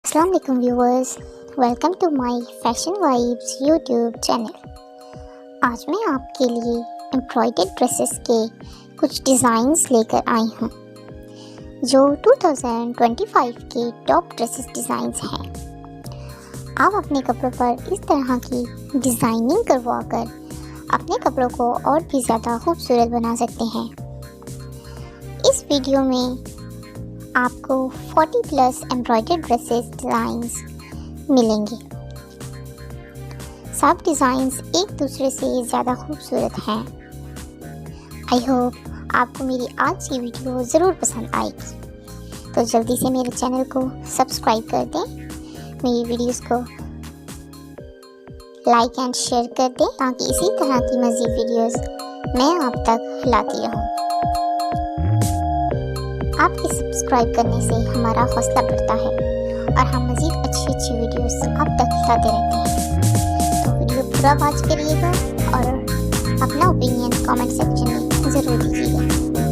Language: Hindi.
अस्सलाम वालेकुम viewers, welcome to my fashion vibes YouTube channel. आज मैं आपके लिए एम्ब्रॉयडर्ड ड्रेसेस के कुछ डिज़ाइंस लेकर आई हूँ जो 2025 के टॉप ड्रेसेस डिज़ाइंस हैं। आप अपने कपड़ों पर इस तरह की डिज़ाइनिंग करवाकर अपने कपड़ों को और भी ज़्यादा खूबसूरत बना सकते हैं। इस वीडियो में आपको 40 प्लस एम्ब्रॉयडर्ड ड्रेसेस डिज़ाइंस मिलेंगे। सब डिज़ाइंस एक दूसरे से ज़्यादा खूबसूरत हैं। आई होप आपको मेरी आज की वीडियो ज़रूर पसंद आएगी, तो जल्दी से मेरे चैनल को सब्सक्राइब कर दें, मेरी वीडियोस को लाइक एंड शेयर कर दें ताकि इसी तरह की मज़ीद वीडियोस मैं आप तक लाती रहूं। आपके सब्सक्राइब करने से हमारा हौसला बढ़ता है और हम मज़ीद अच्छी वीडियोस आप तक लाते रहते हैं। तो वीडियो पूरा वॉच करिएगा और अपना ओपिनियन कमेंट सेक्शन में ज़रूर दीजिएगा।